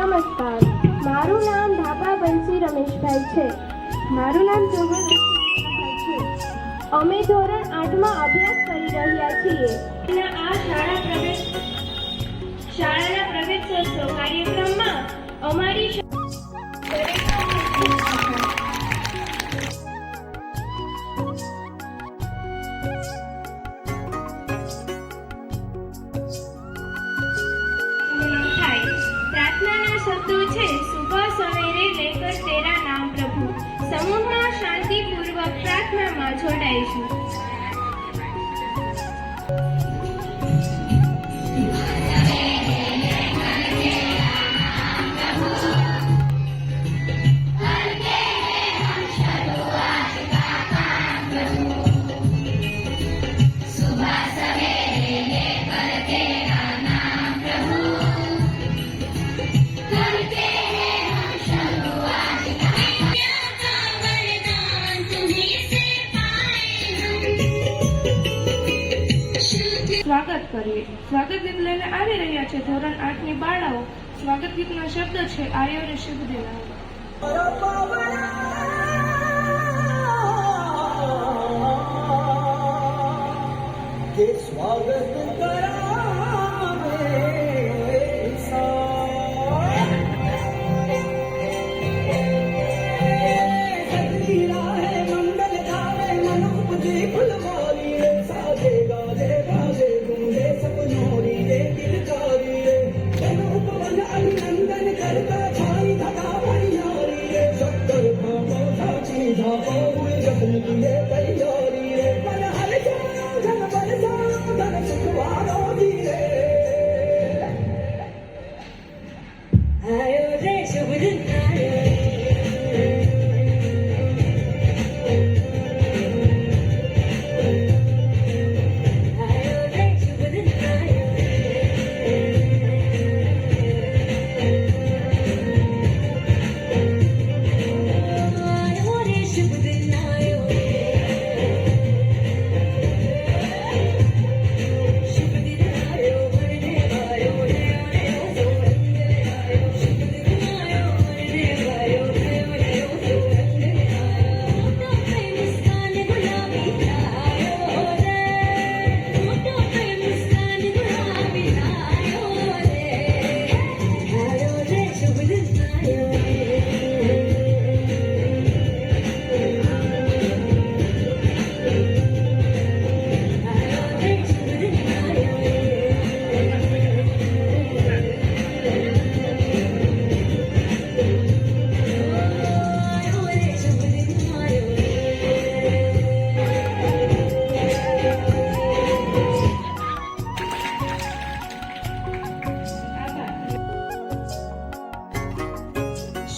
નમસ્કાર. મારું નામ ધાબા બંસી રમેશભાઈ છે. મારું નામ ચૌહાણ રમેશભાઈ છે. અમે ધોરણ 8માં અભ્યાસ કરી રહ્યા છીએ. આ શાળાના પ્રવેશોત્સવ કાર્યક્રમમાં અમારી प्रार्थना शब्दों છે सुबह सवेरे लेकर तेरा नाम प्रभु. समूहમાં શાંતિપૂર્વક પ્રાર્થનામાં જોડાઈશું. સ્વાગત કરીએ. સ્વાગત ગીત લઈને આવી રહ્યા છે ધોરણ 8ની બાળાઓ. સ્વાગત ગીતના શબ્દ છે આયો રે શુભ દિન.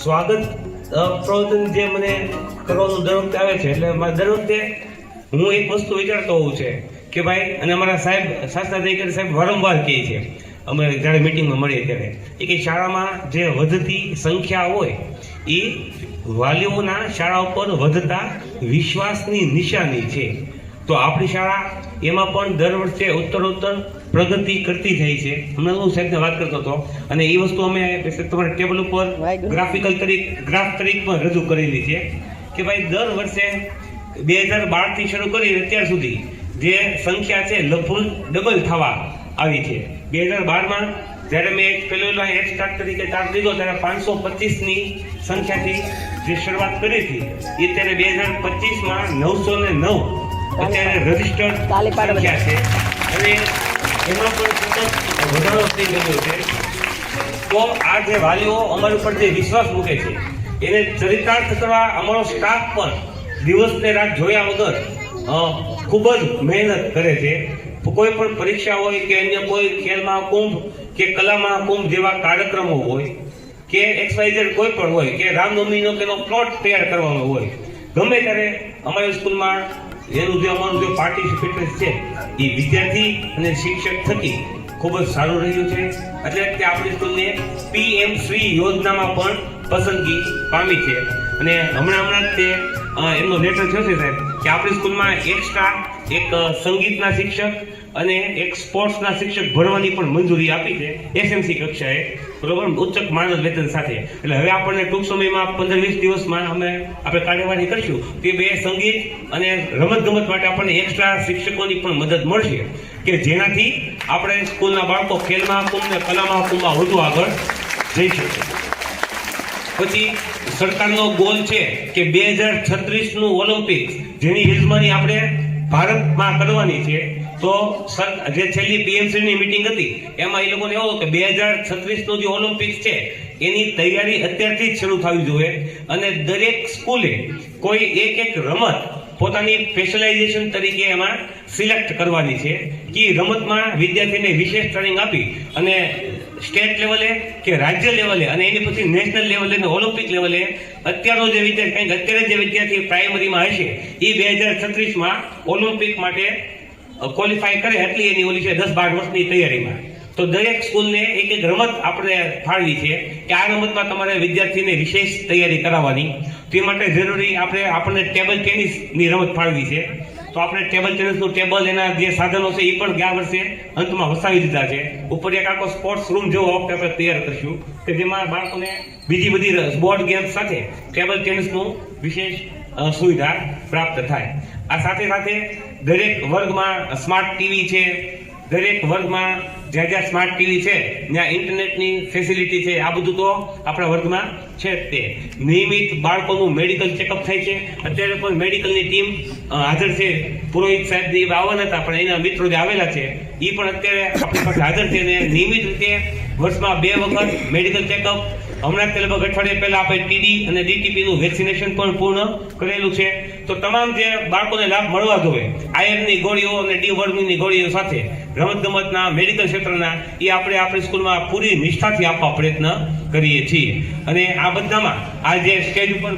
સ્વાગત પ્રવચન જે મને કરવાનું દર વખતે આવે છે એટલે મારે દર વખતે હું એક વસ્તુ વિચારતો હોઉં છે કે ભાઈ, અને અમારા સાહેબ શાસ્ત્રાધિકારી સાહેબ વારંવાર કહે છે અમે જ્યારે મિટિંગમાં મળીએ ત્યારે કે શાળામાં જે વધતી સંખ્યા હોય એ વાલીઓના શાળા ઉપર વધતા વિશ્વાસની નિશાની છે. તો આપણી શાળા એમાં પણ દર વર્ષે ઉત્તરોત્તર પ્રગતિ કરતી જાય છે. હમણાં હું સાહેબને વાત કરતો હતો અને એ વસ્તુ અમે તમારા ટેબલ ઉપર ગ્રાફ તરીકે પણ રજૂ કરેલી છે કે ભાઈ દર વર્ષે 2012 થી શરૂ કરી અત્યાર સુધી જે સંખ્યા છે લગભગ ડબલ થવા આવી છે. 2012માં જ્યારે મેં પેલો એક સ્ટાર્ટ તરીકે ચાર્જ લીધો ત્યારે 525ની સંખ્યાથી જે શરૂઆત કરી હતી એ અત્યારે 2025માં 909 અત્યારે રજિસ્ટર્ડ સંખ્યા છે અને એમાં પણ સતત વધારો થઈ રહ્યો છે. તો આ જે વાલીઓ અમારા ઉપર જે વિશ્વાસ મૂકે છે એને ચરિતાર્થ કરવા અમારો સ્ટાફ પણ દિવસ ને રાત જોયા વગર ખૂબ જ મહેનત કરે છે. કોઈ પણ પરીક્ષા હોય કે અન્ય કોઈ ખેલ મહાકુંભ કે કલા મહાકુંભ જેવા કાર્યક્રમો હોય કે XYZ કોઈ પણ હોય કે રામનવમીનો તેનો પ્લોટ તૈયાર કરવાનો હોય, ગમે ત્યારે અમારી સ્કૂલમાં એનું જે અમારું જે પાર્ટિસિપેશન છે એ વિદ્યાર્થી અને શિક્ષક થકી ખૂબ જ સારું રહ્યું છે. એટલે કે આપણી સ્કૂલને PM શ્રી યોજનામાં પણ પસંદગી પામી છે અને હમણાં તે એમનો લેટર થયો છે સાહેબ કે આપણી સ્કૂલમાં એક્સ્ટ્રા એક સંગીતના શિક્ષક અને એક સ્પોર્ટ્સના શિક્ષક ભરવાની પણ મંજૂરી આપી છે એસએમસી કક્ષાએ, બરોબર, ઉચ્ચ માનદ વેતન સાથે. એટલે હવે આપણને ટૂંક સમયમાં 15-20 દિવસમાં આપણે કાર્યવાહી કરીશું કે બે સંગીત અને રમતગમત માટે આપણને એક્સ્ટ્રા શિક્ષકોની પણ મદદ મળશે કે જેનાથી આપણે સ્કૂલના બાળકો ખેલ મહાકુંભ અને કલા મહાકુંભમાં વધુ આગળ જઈ શકે. પછી સરકારનો ગોલ છે કે 2036નું ઓલિમ્પિક્સ જેની યજમાની આપણે ભારતમાં કરવાની છે. તો જે છેલ્લી પીએમસીની મીટિંગ હતી એમાં એ લોકોને એવું કે 2036નું જે ઓલિમ્પિક્સ છે એની તૈયારી અત્યારથી જ શરૂ થવી જોઈએ અને દરેક સ્કૂલે કોઈ એક રમત પોતાની સ્પેશિયલાઇઝેશન તરીકે એમાં સિલેક્ટ કરવાની છે કે રમતમાં વિદ્યાર્થીને વિશેષ ટ્રેનિંગ આપી અને સ્ટેટ લેવલે કે રાજ્ય લેવલે અને એની પછી નેશનલ લેવલે અને ઓલિમ્પિક લેવલે અત્યારનો જે વિદ્યાર્થી, કારણ કે અત્યારે જે વિદ્યાર્થી પ્રાઇમરીમાં હશે એ 2036માં ઓલિમ્પિક માટે ક્વોલિફાય કરે એટલી એની ઓલી છે 10-12 વર્ષની તૈયારીમાં. તો દરેક સ્કૂલને એક રમત આપણે ફાળવી છે કે આ રમતમાં તમારે વિદ્યાર્થીને વિશેષ તૈયારી કરાવવાની. તે માટે જરૂરી આપણને ટેબલ ટેનિસની રમત ફાળવી છે. તો આપણે ટેબલ ટેનિસનું ટેબલ, એના જે સાધનો છે એ પણ ગયા વર્ષે અંતમાં વસાવી દીધા છે. ઉપર એક આખો સ્પોર્ટ્સ રૂમ જેવો વખતે આપણે તૈયાર કરીશું કે જેમાં બાળકોને બીજી બધી બોર્ડ ગેમ્સ સાથે ટેબલ ટેનિસનું વિશેષ સુવિધા પ્રાપ્ત થાય. આ સાથે સાથે દરેક વર્ગમાં સ્માર્ટ ટીવી છે, દરેક વર્ગમાં જ્યાં સ્માર્ટ ટીવી છે ત્યાં ઇન્ટરનેટની ફેસિલિટી છે. આ બધું તો આપણા વર્ગમાં છે જ. તે નિયમિત બાળકોનું મેડિકલ ચેકઅપ થાય છે. અત્યારે પણ મેડિકલની ટીમ હાજર છે. પુરોહિત સાહેબ આવવાના હતા પણ એના મિત્રો જે આવેલા છે એ પણ અત્યારે આપણી પાસે હાજર છે અને નિયમિત રીતે વર્ષમાં 2 વખત મેડિકલ ચેકઅપ. હમણાં તે લગભગ અઠવાડિયા પહેલા આપણે ટીડી અને ડીટીપીનું વેક્સિનેશન પણ પૂર્ણ કરેલું છે. તો તમામ જે બાળકોને લાભ મળવા જોઈએ આયર્નની ગોળીઓ અને ડી વર્મિંગની ગોળીઓ સાથે રમતગમતના, મેડિકલ ક્ષેત્રના એ આપણે આપણી સ્કૂલમાં પૂરી નિષ્ઠાથી આપવા પ્રયત્ન કરીએ છીએ. અને આ બધામાં આ જે સ્ટેજ ઉપર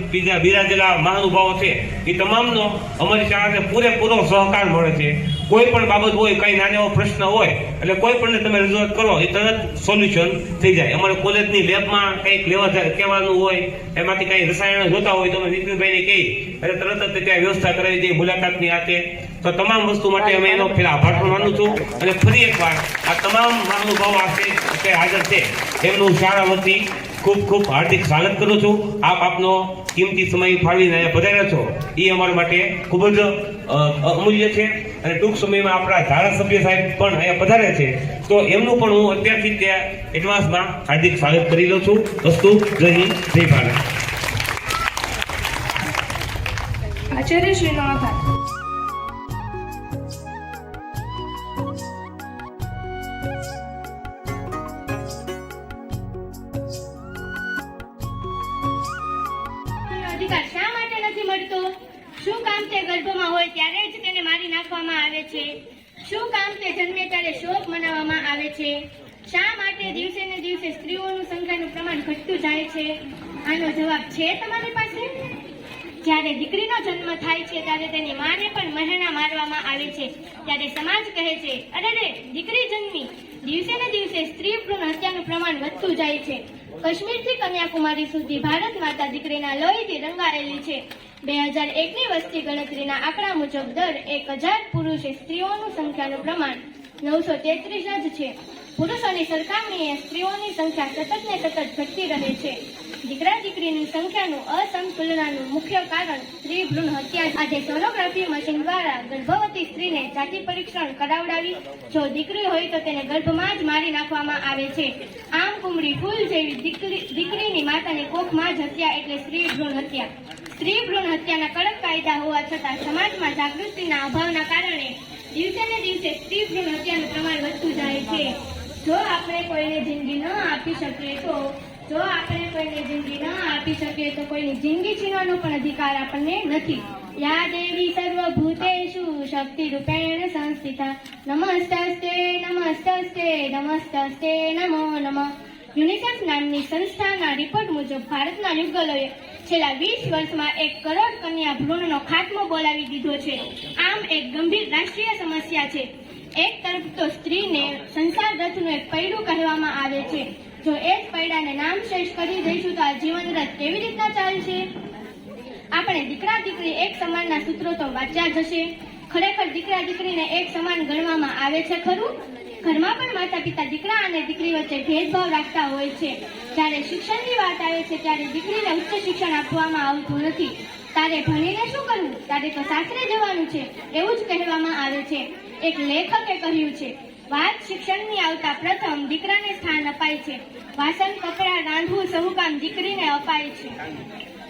બિરાજેલા મહાનુભાવો છે એ તમામનો અમારી શાળાને પૂરેપૂરો સહકાર મળે છે. કોઈ પણ બાબત હોય, કંઈ નાનો એવો પ્રશ્ન હોય એટલે કોઈ પણ તમે રજૂઆત કરો એ તરત સોલ્યુશન થઈ જાય. અમારે કોલેજની લેબમાં કંઈક કહેવાનું હોય, એમાંથી કંઈ રસાયણ જોતા હોય તો અમે નીતિનભાઈને કહી એટલે તરત જ ત્યાં વ્યવસ્થા કરાવી દઈએ મુલાકાતની આતે. તો તમામ વસ્તુ માટે અમે એનો ફેર આભાર પણ માનું છું અને ફરી એકવાર આ તમામ મહાનુભાવો આ હાજર છે એમનું શાળા વતી ખૂબ ખૂબ હાર્દિક સ્વાગત કરું છું. આપ આપનો કિંમતી સમય ફાળવીને અહીંયા પધાર્યા છો એ અમારા માટે ખૂબ જ અમૂલ્ય છે. અને ટૂંક સમયમાં આપણા ધારાસભ્ય સાહેબ પણ અહીંયા પધારે છે તો એમનું પણ હું અત્યારથી ત્યાં એડવાન્સમાં હાર્દિક સ્વાગત કરી લઉં છું. અસ્તુ. જય હિન્દ, જય ભારત. આચાર્યશ્રીનો આભાર. અધિકાર શા માટે નથી મળતો? શું કામ તે ગર્ભમાં હોય ત્યારે જ તેને મારી નાખવામાં આવે છે? શું કામ તે જન્મે ત્યારે શોક મનાવવામાં આવે છે? શા માટે દિવસે ને દિવસે સ્ત્રીઓનું સંખ્યાનું પ્રમાણ ઘટતું જાય છે? આનો જવાબ છે તમારી પાસે? જ્યારે દીકરીનો જન્મ થાય છે ત્યારે તેની માને પણ મહેણા મારવામાં આવે છે. ત્યારે સમાજ કહે છે, અરે દીકરી જન્મી. દિવસે ને દિવસે સ્ત્રી ભ્રૂણ હત્યાનું પ્રમાણ વધતું જાય છે. કાશ્મીરથી કન્યાકુમારી સુધી ભારત માતા દીકરીના લોહીથી રંગારેલી છે. 2001ની વસ્તી ગણતરીના આંકડા મુજબ દર 1000 પુરુષે સ્ત્રીઓનું સંખ્યાનું પ્રમાણ 933 જ છે. પુરુષોની સરખામણીએ સ્ત્રીઓની સંખ્યા સતત ને સતત ઘટતી રહે છે. દીકરા દીકરીની સંખ્યાનું અસમતુલનાનું મુખ્ય કારણ સ્ત્રી ભ્રૂણ હત્યા. આજે સોનોગ્રાફી મશીન દ્વારા ગર્ભવતી સ્ત્રીને જાતિ પરીક્ષણ કરાવડાવી જો દીકરી હોય તો તેને ગર્ભમાં જ મારી નાખવામાં આવે છે. આમ કુમળી ફૂલ જેવી દીકરીની માતાની કોખમાં જ હત્યા એટલે સ્ત્રી ભ્રૂણ હત્યા. સ્ત્રી ભ્રૂણ હત્યાના કડક કાયદા હોવા છતાં સમાજમાં જાગૃતિના અભાવના કારણે દિવસે ને દિવસે સ્ત્રી ભ્રૂણ હત્યાનું પ્રમાણ વધતું જાય છે. જો આપણે કોઈને જિંદગી ન આપી શકીએ તો કોઈની જિંદગી છીનવાનો પણ અધિકાર આપણને નથી. યા દેવી સર્વભૂતેષુ શક્તિ રૂપેણ સંસ્થિતા નમસ્તસ્તે નમસ્તસ્તે નમસ્તસ્તે નમો નમઃ. યુનિસેફ નામની સંસ્થાના રિપોર્ટ મુજબ ભારતના યુગલોએ છેલ્લા 20 વર્ષમાં 1 કરોડ કન્યા ભ્રૂણનો ખાત્મો બોલાવી દીધો છે. આમ એક ગંભીર રાષ્ટ્રીય સમસ્યા છે. એક તરફ તો સ્ત્રીને સંસાર રથનું એક પૈડું કહેવામાં આવે છે. જો એ જ પૈડાને નામ શેષ કરી દઈશું તો આ જીવન રથ કેવી રીતના ચાલશે? આપણે દીકરા દીકરી એક સમાનના સૂત્રો તો વાંચ્યા જ હશે. ખરેખર દીકરા દીકરીને એક સમાન ગણવામાં આવે છે ખરું? ઘરમાં પણ માતા પિતા દીકરા અને દીકરી વચ્ચે ભેદભાવ રાખતા હોય છે. જ્યારે શિક્ષણની વાત આવે છે ત્યારે દીકરીને ઉચ્ચ શિક્ષણ આપવામાં આવતું નથી. તારે ભણીને શું કરવું, તારે તો સાસરે જવાનું છે, એવું જ કહેવામાં આવે છે. એક લેખકે કહ્યું છે, વાત શિક્ષણની આવતા પ્રથમ દીકરાને સ્થાન અપાય છે. વાસણ કપડાં રાંધવું સહુ કામ દીકરીને અપાય છે.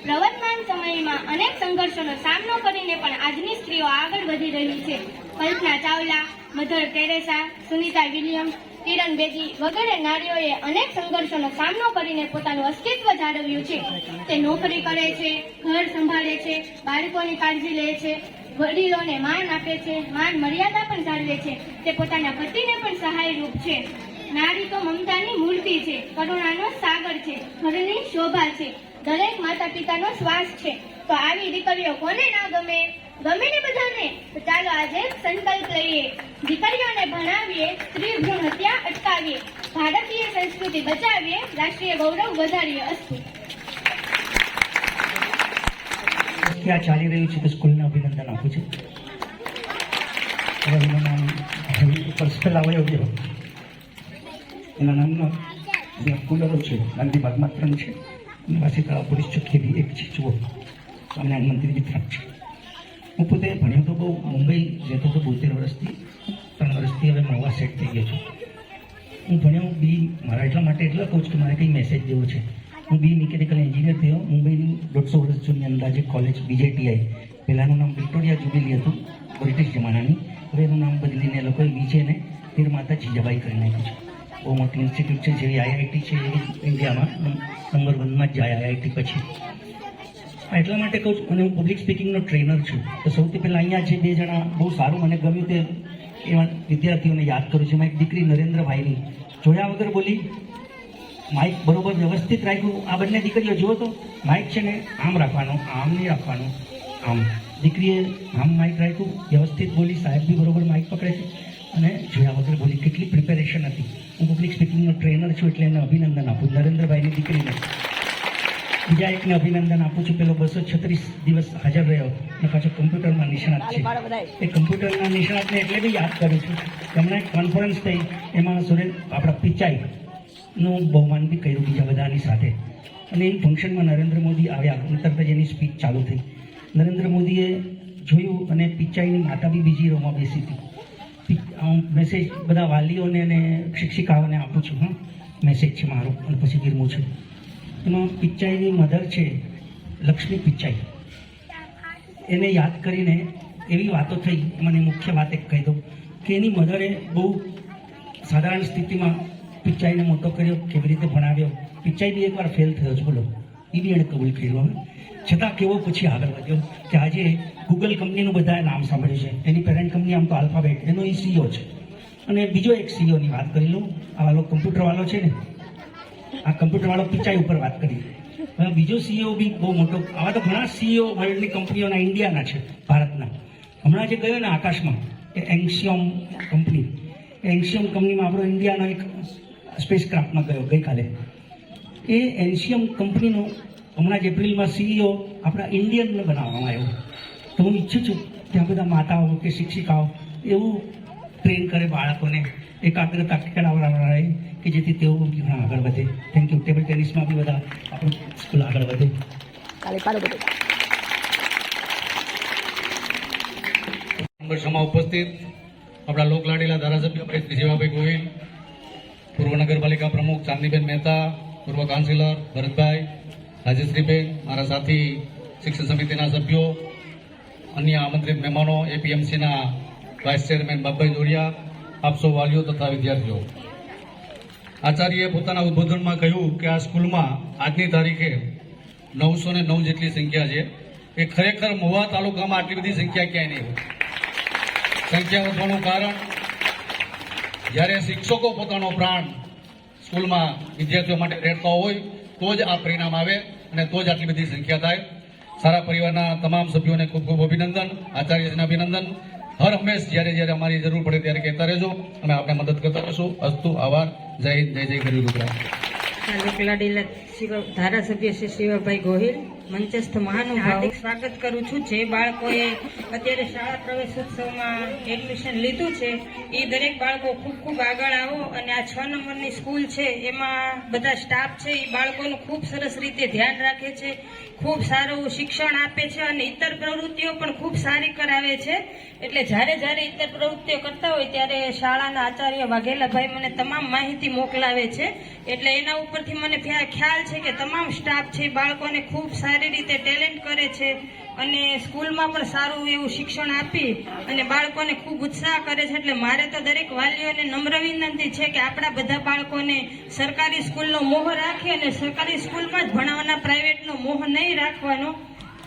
પ્રવર્તમાન સમયમાં અનેક સંઘર્ષોનો સામનો કરીને પણ આજની સ્ત્રીઓ આગળ વધી રહી છે. Kalpana Chawla, Mother Teresa, Sunita Williams, Kiran Bedi વગેરે નારીઓએ અનેક સંઘર્ષોનો સામનો કરીને પોતાનું અસ્તિત્વ જાળવ્યું છે. તે નોકરી કરે છે, ઘર સંભાળે છે, બાળકોની કાળજી લે છે, વડીલોને માન આપે છે, માન મર્યાદા પણ જાળવે છે. તે પોતાના પતિને પણ સહાયરૂપ છે. નારી તો મમતાની મૂર્તિ છે, કરુણાનો સાગર છે, ઘરની શોભા છે, દરેક માતા પિતાનો શ્વાસ છે. તો આવી દીકરીઓ કોને ના ગમે? ગમે ને બધાને. તો ચાલો આજે સંકલ્પ લઈએ, દીકરીઓને ભણાવીએ, સ્ત્રી ભ્રૂણ હત્યા અટકાવીએ, ભારતીય સંસ્કૃતિ બચાવીએ, રાષ્ટ્રીય ગૌરવ વધારીએ. અસ્તુ. ત્યાં ચાલી રહ્યું છે તો સ્કૂલને અભિનંદન આપું છું. હવે એનું નામ પર્સનલ અવયવ એના નામના જે કુલરો છે ગાંધી બાગમાં 3 છે અને પાછી પોલીસ ચોકી બી 1 છે. જુઓ સ્વામિનારાયણ મંદિર બી 3 છે. હું પોતે ભણ્યો તો બહુ મુંબઈ રહેતો હતો 72 વર્ષથી. 3 વર્ષથી હવે નવા સેટ થઈ ગયો છું. હું ભણ્યો બી મારા એટલા માટે એટલા કહું છું કે મારે કંઈ મેસેજ દેવો છે. હું બી મિકેનિકલ એન્જિનિયર થયો. મુંબઈની 150 વર્ષ જૂની અંદાજે કોલેજ BJTI, પહેલાંનું નામ વિક્ટોરિયા જ્યુબિલી હતું બ્રિટિશ જમાનાની. હવે એનું નામ બદલીને લોકોએ બીજેને તીર માતા જીજાબાઈ કરી નાખ્યું છે. બહુ મોટી ઇન્સ્ટિટ્યૂટ છે, જેવી IIT છે એવી ઇન્ડિયામાં નંબર 1માં જ જાય IIT પછી. એટલા માટે કહું છું. અને હું પબ્લિક સ્પીકિંગનો ટ્રેનર છું. તો સૌથી પહેલાં અહીંયા જે 2 જણા બહુ સારું મને ગમ્યું તે એવા વિદ્યાર્થીઓને યાદ કરું છું. એમાં એક દીકરી નરેન્દ્રભાઈની જોયા વગર બોલી, માઇક બરોબર વ્યવસ્થિત રાખ્યું. આ બંને દીકરીઓ જુઓ તો માઇક છે ને આમ રાખવાનો, આમ નહીં રાખવાનો, આમ. દીકરીએ આમ માઇક રાખ્યું, વ્યવસ્થિત બોલી, સાહેબ બી બરોબર માઇક પકડે છે અને જોયા વગર બોલી. કેટલી પ્રિપેરેશન હતી. હું પબ્લિક સ્પીકિંગનો ટ્રેનર છું એટલે એને અભિનંદન આપું નરેન્દ્રભાઈની દીકરીને. બીજા એકને અભિનંદન આપું છું, પેલો 236 દિવસ હાજર રહ્યો અને પાછો કમ્પ્યુટરમાં નિષ્ણાત છે. એ કમ્પ્યુટરના નિષ્ણાતને એટલે બી યાદ કરું છું. હમણાં એક કોન્ફરન્સ થઈ, એમાં સુરેશ આપણા પિચાઈનું બહુમાન બી કર્યું બીજા બધાની સાથે. અને એ ફંક્શનમાં નરેન્દ્ર મોદી આવ્યા અને તરત જ એની સ્પીચ ચાલુ થઈ. નરેન્દ્ર મોદીએ જોયું અને પિચાઈની માતા બી બીજી રોમાં બેસી હતી. મેસેજ બધા વાલીઓને અને શિક્ષિકાઓને આપું છું. મેસેજ છે મારો અને પછી વિરમું છું. એમાં પિચાઈની મધર છે લક્ષ્મી પિચાઈ, એને યાદ કરીને એવી વાતો થઈ. મને મુખ્ય વાત એક કહી દઉં કે એની મધરે બહુ સાધારણ સ્થિતિમાં પિચાઈને મોટો કર્યો, કેવી રીતે ભણાવ્યો. પિચાઈ બી એકવાર ફેલ થયો છે, બોલો, એ બી એણે કબૂલ કર્યું. છતાં કેવો પછી આગળ વધ્યો કે આજે ગૂગલ કંપનીનું બધાએ નામ સાંભળ્યું છે. એની પેરેન્ટ કંપની આમ તો આલ્ફાબેટ, એનો એ CEO છે. અને બીજો એક CEOની વાત કરી લઉં. આ વાળો કમ્પ્યુટરવાળો છે ને, આ કમ્પ્યુટરવાળો પિચાઈ ઉપર વાત કરી. હવે બીજો CEO બી બહુ મોટો. આવા તો ઘણા CEO વર્લ્ડની કંપનીઓના ઇન્ડિયાના છે, ભારતના. હમણાં જે ગયો ને આકાશમાં એ એંગસ્યોમ કંપની, એંગસ્યોમ કંપનીમાં આપણો ઇન્ડિયાનો એક સ્પેસ ક્રાફ્ટમાં ગયો ગઈકાલે. એ એંગસ્યોમ કંપનીનો હમણાં જ એપ્રિલમાં CEO આપણા ઇન્ડિયનને બનાવવામાં આવ્યો. તો હું ઈચ્છું છું કે આ બધા માતાઓ કે શિક્ષિકાઓ એવું ટ્રેન કરે બાળકોને, એકાગ્રતા કેળવનારા કે જેથી તેઓ ઘણા આગળ વધે. Thank you. ટેબલ ટેનિસમાં બી બધા આપણું સ્કૂલ આગળ વધે. સંઘર્ષમાં ઉપસ્થિત આપણા લોકલાડીલા ધારાસભ્ય શ્રી શિવાભાઈ ગોહિલ, પૂર્વ નગરપાલિકા પ્રમુખ ચાંદીબેન મહેતા, પૂર્વ કાઉન્સિલર ભરતભાઈ, રાજેશ્રીબેન, મારા સાથી શિક્ષણ સમિતિના સભ્યો, અન્ય આમંત્રિત મહેમાનો, APMCના વાઇસ ચેરમેન બાબભાઈ જોડિયા, આપ સૌ વાલીઓ તથા વિદ્યાર્થીઓ. આચાર્યએ પોતાના ઉદ્બોધનમાં કહ્યું કે આ સ્કૂલમાં આજની તારીખે 909 જેટલી સંખ્યા છે. એ ખરેખર મહુવા તાલુકામાં આટલી બધી સંખ્યા ક્યાંય નહીં હોય. સંખ્યા વધવાનું કારણ જ્યારે શિક્ષકો પોતાનો પ્રાણ સ્કૂલમાં વિદ્યાર્થીઓ માટે રેડતા હોય તો જ આ પરિણામ આવે અને તો જ આટલી બધી સંખ્યા થાય. સારા પરિવારના તમામ સભ્યોને ખૂબ ખૂબ અભિનંદન, આચાર્યજીને અભિનંદન. હર હંમેશ જ્યારે અમારી જરૂર પડે ત્યારે કહેતા રહેજો, અમે આપને મદદ કરતા રહીશું. અસ્તુ, આભાર. જય જય જય ગરીબ ગુજરાત. લોકલાડીલા ધારાસભ્ય શ્રી શિવાભાઈ ગોહિલ, મંચસ્થ મહાનુભાવ હાર્દિક સ્વાગત કરું છું. જે બાળકોએ અત્યારે શાળા પ્રવેશોત્સવમાં એડમિશન લીધું છે એ દરેક બાળકો ખૂબ ખૂબ આગળ આવો અને આ 6 નંબરની સ્કૂલ છે એમાં બધા સ્ટાફ છે એ બાળકોનું ખૂબ સરસ રીતે ધ્યાન રાખે છે, ખૂબ સારું શિક્ષણ આપે છે અને ઇતર પ્રવૃત્તિઓ પણ ખૂબ સારી કરાવે છે. એટલે જ્યારે જ્યારે ઇતર પ્રવૃત્તિઓ કરતા હોય ત્યારે શાળાના આચાર્ય વાઘેલાભાઈ મને તમામ માહિતી મોકલાવે છે. એટલે એના ઉપરથી મને ખ્યાલ છે કે તમામ સ્ટાફ છે બાળકોને ખૂબ સારી રીતે ટેલેન્ટ કરે છે અને સ્કૂલમાં પણ સારું એવું શિક્ષણ આપી અને બાળકોને ખૂબ ઉત્સાહ કરે છે. એટલે મારે તો દરેક વાલીઓને નમ્ર વિનંતી છે કે આપણા બધા બાળકોને સરકારી સ્કૂલનો મોહ રાખી અને સરકારી સ્કૂલમાં જ ભણાવવાના, પ્રાઇવેટનો મોહ નહીં રાખવાનો.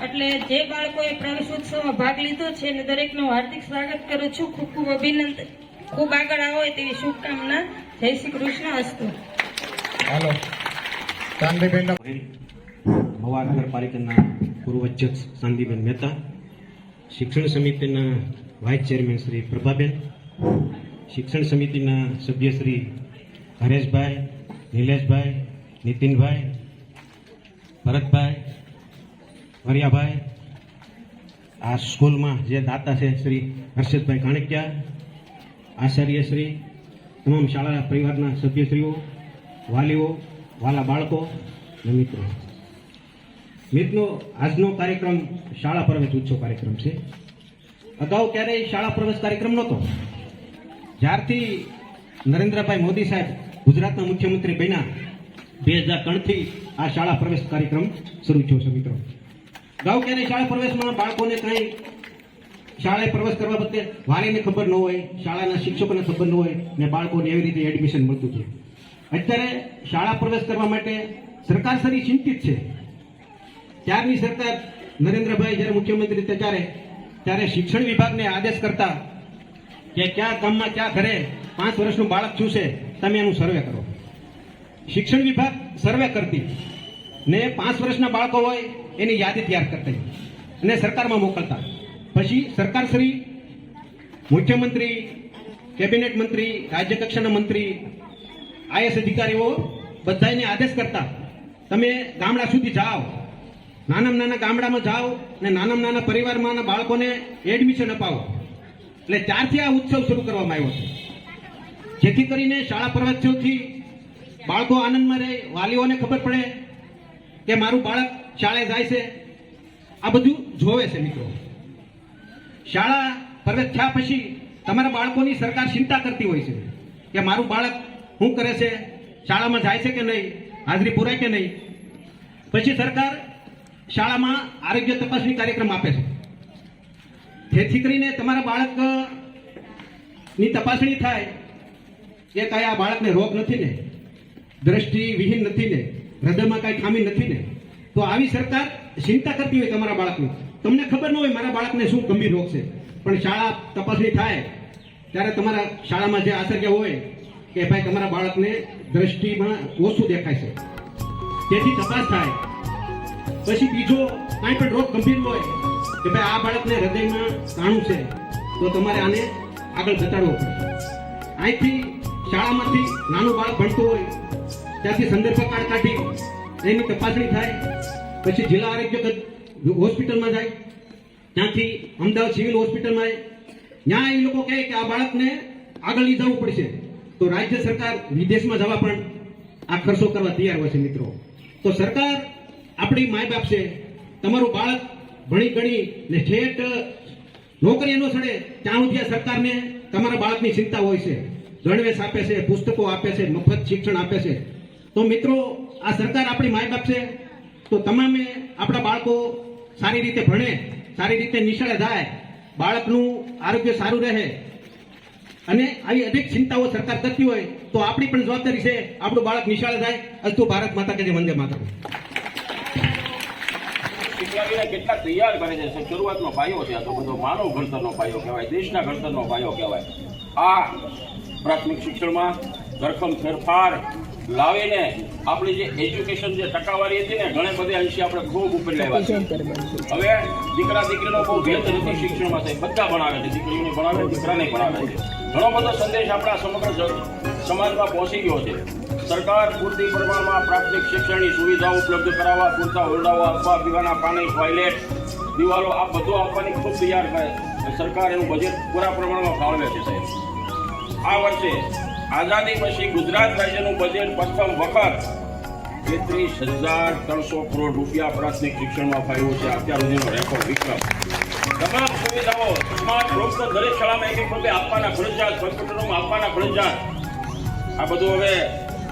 એટલે જે બાળકોએ પ્રવેશોત્સવમાં ભાગ લીધો છે એને દરેકનું હાર્દિક સ્વાગત કરું છું. ખૂબ ખૂબ અભિનંદન, ખૂબ આગળ આવો તેવી શુભકામના. જય શ્રી કૃષ્ણ. અસ્તુ. હાલો ચાંદીબેન મવા નગરપાલિકાના પૂર્વ અધ્યક્ષ ચાંદીબેન મહેતા, શિક્ષણ સમિતિના વાઇસ ચેરમેન શ્રી પ્રભાબેન, શિક્ષણ સમિતિના સભ્ય શ્રી હરેશભાઈ, નિલેશભાઈ, નીતિનભાઈ, ભરતભાઈ, વરિયાભાઈ, આ સ્કૂલમાં જે દાતા છે શ્રી હર્ષદભાઈ કાણકિયા, આચાર્યશ્રી, તમામ શાળા પરિવારના સભ્યશ્રીઓ, વાલીઓ, વાલા બાળકો અને મિત્રો, આજનો કાર્યક્રમ શાળા પ્રવેશ ઉત્સવ કાર્યક્રમ છે. અગાઉ ક્યારેય શાળા પ્રવેશ કાર્યક્રમ નહોતો. જ્યારથી નરેન્દ્રભાઈ મોદી સાહેબ ગુજરાતના મુખ્યમંત્રી બન્યા 2003થી આ શાળા પ્રવેશ કાર્યક્રમ શરૂ થયો છે. મિત્રો, અગાઉ ક્યારેય શાળા પ્રવેશમાં બાળકોને કંઈ શાળાએ પ્રવેશ કરવા બદલે વાલીને ખબર ન હોય, શાળાના શિક્ષકોને ખબર ન હોય ને બાળકોને એવી રીતે એડમિશન મળતું છે. અત્યારે શાળા પ્રવેશ કરવા માટે સરકાર સારી ચિંતિત છે. ત્યારની સરકાર નરેન્દ્રભાઈ જ્યારે મુખ્યમંત્રી ત્યારે શિક્ષણ વિભાગને આદેશ કરતા કે ક્યાં ગામમાં ક્યાં ઘરે 5 વર્ષનું બાળક શું છે તમે એનું સર્વે કરો. શિક્ષણ વિભાગ સર્વે કરતી ને 5 વર્ષના બાળકો હોય એની યાદી તૈયાર કરતી અને સરકારમાં મોકલતા. પછી સરકાર શ્રી મુખ્યમંત્રી, કેબિનેટ મંત્રી, રાજ્ય કક્ષાના મંત્રી, આઈએસ અધિકારીઓ બધાને આદેશ કરતા તમે ગામડા સુધી જાઓ, નાના ગામડામાં જાઓ અને નાના પરિવારમાં બાળકોને એડમિશન અપાવો. એટલે ત્યારથી આ ઉત્સવ શરૂ કરવામાં આવ્યો છે, જેથી કરીને શાળા પ્રવેશોત્સવથી બાળકો આનંદમાં રહે, વાલીઓને ખબર પડે કે મારું બાળક શાળાએ જાય છે, આ બધું જોવે છે. મિત્રો, શાળા પ્રવેશ થયા પછી તમારા બાળકોની સરકાર ચિંતા કરતી હોય છે કે મારું બાળક શું કરે છે, શાળામાં જાય છે કે નહીં, હાજરી પુરાય કે નહીં. પછી સરકાર શાળામાં આરોગ્ય તપાસણી કાર્યક્રમ આપે છે, જેથી કરીને તમારા બાળકની તપાસણી થાય કે કઈ આ બાળકને રોગ નથી ને, દ્રષ્ટિ વિહીન નથી ને, હૃદયમાં કઈ ખામી નથી ને. તો આવી સરકાર ચિંતા કરતી હોય તમારા બાળકની. તમને ખબર ન હોય મારા બાળકને શું ગંભીર રોગ છે, પણ શાળા તપાસણી થાય ત્યારે તમારા શાળામાં જે આચાર્ય હોય કે ભાઈ તમારા બાળકને દ્રષ્ટિમાં ઓછું દેખાય છે, તેથી તપાસ થાય. પછી બીજો કાંઈ પણ રોગ ગંભીર હોય કે ભાઈ આ બાળકને હૃદયમાં કાણું છે તો તમારે આને આગળ ઘટાડવો પડે. અહીંથી શાળામાંથી નાનું બાળક ભણતું હોય ત્યાંથી સંદર્ભ કાર્ડ કાઢી એની તપાસણી થાય. પછી જિલ્લા આરોગ્ય હોસ્પિટલમાં જાય, ત્યાંથી અમદાવાદ સિવિલ હોસ્પિટલમાં જાય. ત્યાં એ લોકો કહે કે આ બાળકને આગળ લઈ જવું પડશે, તો રાજ્ય સરકાર વિદેશમાં જવા પણ આ ખર્ચો કરવા તૈયાર હોય છે. મિત્રો, તો સરકાર આપણી માય બાપ છે. તમારું બાળક ભણી ગણી ને ઠેઠ નોકરી ન ચડે ત્યાં સુધી સરકારને તમારા બાળકની ચિંતા હોય છે. ગણવેશ આપે છે, પુસ્તકો આપે છે, મફત શિક્ષણ આપે છે. તો મિત્રો, આ સરકાર આપણી માય બાપ છે. તો તમામે આપણા બાળકો સારી રીતે ભણે, સારી રીતે નિશાળે જાય, બાળકનું આરોગ્ય સારું રહે અને આવી અધિક ચિંતાઓ સરકાર કરતી હોય તો આપણી પણ જવાબદારી છે આપણું બાળક નિશાળે જાય. અસ્તુ ભારત માતા કે વંદે માતરમ. શીખવાડીને કેટલા તૈયાર કરે છે. શરૂઆતનો પાયો છે. આ તો બધો માનવ ઘડતરનો પાયો કહેવાય, દેશના ઘડતરનો પાયો કહેવાય. આ પ્રાથમિક શિક્ષણમાં ધરખમ ફેરફાર લાવીને આપણી જે એજ્યુકેશન જે ટકાવારી હતી ને ઘણે બધે અંશે આપણે ખૂબ ઉપર લાવ્યા છે. હવે દીકરા દીકરીનો બહુ ભેદ નથી શિક્ષણમાં થાય, બધા ભણાવે છે, દીકરીઓને ભણાવે, દીકરાને ભણાવે છે. ઘણો બધો સંદેશ આપણા સમગ્ર સમાજમાં પહોંચી ગયો છે. સરકાર પૂરતી પ્રમાણમાં પ્રાથમિક શિક્ષણની સુવિધાઓ ઉપલબ્ધ કરાવવા, પૂરતા ઓરડાઓ આપવા, પીવાના પાણી, ટોયલેટ, દિવાલો આ બધું આપવાની ખૂબ તૈયાર કરે. સરકાર એનું બજેટ પૂરા પ્રમાણમાં ફાળવે છે સાહેબ. આ વર્ષે આઝાદી પછી ગુજરાત રાજ્યનું બજેટ પ્રથમ વખત 33,300 કરોડ રૂપિયા પ્રાથમિક શિક્ષણમાં ફાળવ્યું છે. અત્યાર સુધીનો રેકોર્ડ વિક્રમ. તમામ સુવિધાઓ સ્માર્ટ રોડ તો દરેક શાળામાં એક રૂપિયા આપવાના ફરજિયાત, કોમ્પ્યુટરોમાં આપવાના ફરજિયાત. આ બધું હવે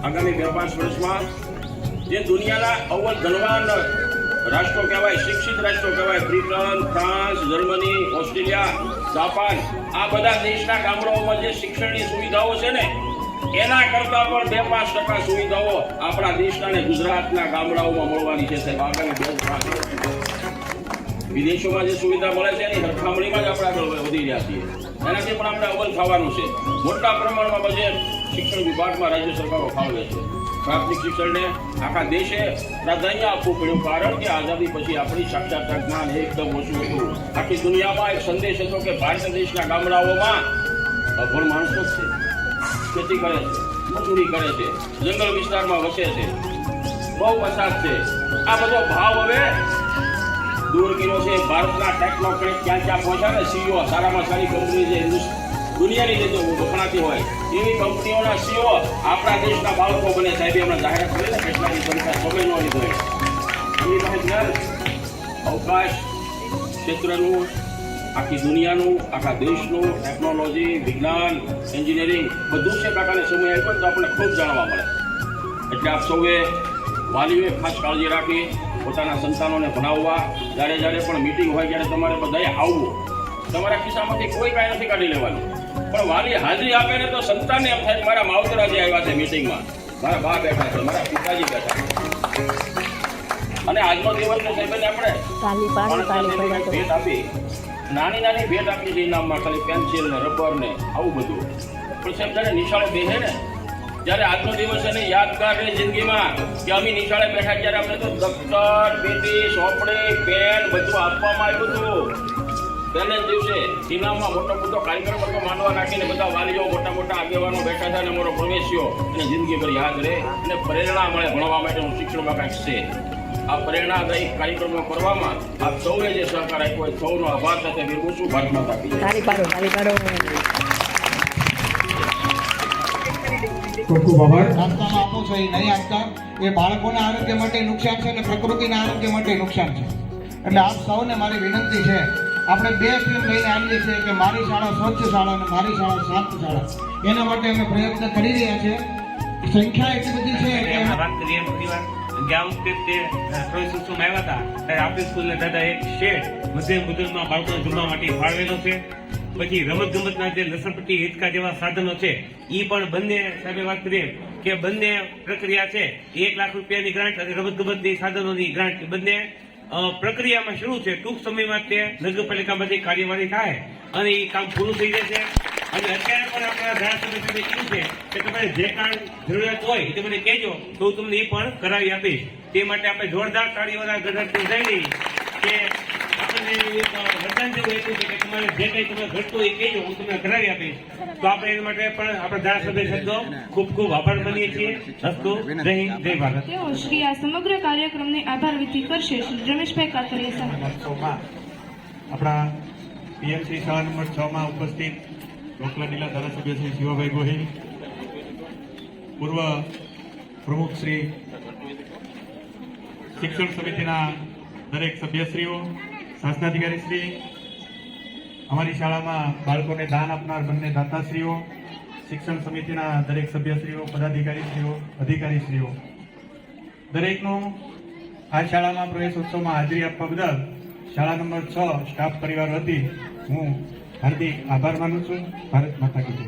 આગામી 2-5 વર્ષમાં જે દુનિયાના અવ્વલ ધનવાન રાષ્ટ્રો કહેવાય, શિક્ષિત રાષ્ટ્રો કહેવાય, Britain, France, Germany, Australia, Japan, આ બધા દેશના ગામડાઓમાં જે શિક્ષણની સુવિધાઓ છે ને એના કરતા પણ 2-5% સુવિધાઓ આપણા દેશના અને ગુજરાતના ગામડાઓમાં મળવાની છે સાહેબ. આગામી 2-5 વિદેશોમાં જે સુવિધા મળે છે એની સરખામણીમાં જ આપણે આગળ વધી રહ્યા છીએ. એનાથી પણ આપણે અવ્વલ થવાનું છે. મોટા પ્રમાણમાં બજેટ શિક્ષણ વિભાગમાં રાજ્ય સરકારો ફાળવે છે. પ્રાથમિક શિક્ષણને આખા દેશે પ્રાધાન્ય આપવું પડ્યું, કારણ કે આઝાદી પછી આપણી સાક્ષરતા જ્ઞાન એકદમ ઓછું હતું. આખી દુનિયામાં એક સંદેશ હતો કે ભારત દેશના ગામડાઓમાં અભણ માણસો છે, ખેતી કરે છે, મજૂરી કરે છે, જંગલ વિસ્તારમાં વસે છે, બહુ પસાર છે. આ બધો ભાવ હવે દૂર કર્યો છે. ભારતના ટેકનોક્રેટ ક્યાં ક્યાં પહોંચ્યા ને, સીઈઓ સારામાં સારી કંપની જે દુનિયાની જે વખણાતી હોય એવી કંપનીઓના સીઈઓ આપણા દેશના બાળકો બને સાહેબ. હમણાં જાહેરાત કરી ને કેટલાની સંખ્યા સમય ન લીધો એની પાસે જ્ઞાન અવકાશ ક્ષેત્રનું, આખી દુનિયાનું, આખા દેશનું ટેકનોલોજી, વિજ્ઞાન, એન્જિનિયરિંગ બધું છે કાકાને સમય આપ્યો તો આપણને ખૂબ જાણવા મળે. એટલે આપ સૌએ વાલીઓએ ખાસ કાળજી રાખી પોતાના સંતાનોને ભણાવવા. જ્યારે પણ મીટિંગ હોય ત્યારે તમારે બધાએ આવવું. તમારા ખિસ્સામાંથી કોઈ કાંઈ નથી કાઢી લેવાનું, પણ વાલી હાજરી આપે ને તો સંતાનને એમ થાય મારા માવતરા જે આવ્યા છે મીટિંગમાં, મારા બા બેઠા છે, મારા પિતાજી બેઠા છે. અને આજનો દિવસ તો સાહેબને આપણે ભેટ આપી, નાની ભેટ આપી છે ઇનામમાં, ખાલી પેન્સિલ ને રબર ને આવું બધું. પણ સાહેબ જ્યારે નિશાળે બેસે ને ત્યારે આજનો દિવસ એને યાદગાર રહે જિંદગીમાં કે અમે નિશાળે બેઠા ત્યારે અમને તો દફતર, પેટી, સોંપડી, પેન બધું આપવામાં આવ્યું હતું. પહેલે જ દિવસે ઇનામમાં મોટો કાર્યક્રમ હતો માંડવા નાખીને બધા વાલીઓ મોટા આગેવાનો બેઠા હતા અને અમારો પ્રવેશ્યો અને જિંદગીભર યાદ રહે અને પ્રેરણા મળે ભણવા માટેનું શિક્ષણમાં કાંઈક છે. આ પ્રેરણાદાયી કાર્યક્રમો કરવામાં આપ સૌએ જે સહકાર આપ્યો હોય સૌનો આભાર સાથે બિરમું છું. ભારત માતા કી જય. ખૂબ આભાર. નાસ્તામાં આપો છો એ નહીં આપતા, એ બાળકોના આરોગ્ય માટે નુકસાન છે અને પ્રકૃતિના આરોગ્ય માટે નુકસાન છે. એટલે આપ સૌને મારી વિનંતી છે, આપણે 2 સ્કીમ લઈને આવીએ છીએ કે મારી શાળા સ્વચ્છ શાળા અને મારી શાળા શાંત શાળા. એના માટે અમે પ્રયત્ન કરી રહ્યા છીએ. સંખ્યા એટલી બધી છે કે વાત કરીએ પરિવાર ગયા વખતે તે પ્રવેશોત્સવમાં આવ્યા હતા ત્યારે આપણી સ્કૂલના દાદા એક શેડ મધ્યમ ગુજરાતમાં બાળકોને જમવા માટે ફાળવેલો છે. પછી રમત ગમતના જે લસણપટ્ટી, હિંચકા જેવા સાધનો છે એ પણ બંને સાહેબે વાત કરીએ કે બંને પ્રક્રિયા છે. 1 લાખ રૂપિયાની ગ્રાન્ટ અને રમત ગમતની સાધનોની ગ્રાન્ટ બંને પ્રક્રિયામાં શરૂ છે. ટૂંક સમયમાં તે નગરપાલિકામાંથી કાર્યવાહી થાય અને એ કામ પૂરું થઈ જશે. અને અત્યારે પણ આપણા ધારાસભ્ય સાહેબે કીધું છે કે તમારે જે કાંઈ જરૂરિયાત હોય એ મને કહેજો તો હું તમને એ પણ કરાવી આપીશ. તે માટે આપણે જોરદાર તાળીઓના ગઢાથી જઈ રહી કે આપણને એક વરદાન જેવું આપ્યું છે કે તમારે જે કંઈ તમે ઘટતું એ કહેજો હું તમને કરાવી આપીશ. તો આપણે એના માટે પણ આપણા ધારાસભ્ય શબ્દો ખૂબ આભાર માનીએ છીએ. અસ્તુ. જય હિન્દ, જય ભારત. તેઓ શ્રી આ સમગ્ર કાર્યક્રમને આભાર વિધિ કરશે. શ્રી રમેશભાઈ કાતરિયા સાહેબ. આપણા પીએમસી શાળા નંબર 6 માં ઉપસ્થિત લોકલાડીલા ધારાસભ્ય શ્રી શિવાભાઈ ગોહિલ, પૂર્વ પ્રમુખ શ્રી શિક્ષણ સમિતિના દરેક સભ્યશ્રીઓ, શાસનાધિકારી શ્રી, અમારી શાળામાં બાળકોને દાન આપનાર બંને દાતાશ્રીઓ, શિક્ષણ સમિતિના દરેક સભ્યશ્રીઓ, પદાધિકારીશ્રીઓ, અધિકારીશ્રીઓ, દરેકનું આ શાળામાં પ્રવેશોત્સવમાં હાજરી આપવા બદલ શાળા નંબર 6 સ્ટાફ પરિવાર વતી હું હાર્દિક આભાર માનું છું. ભારત માતા કી જય.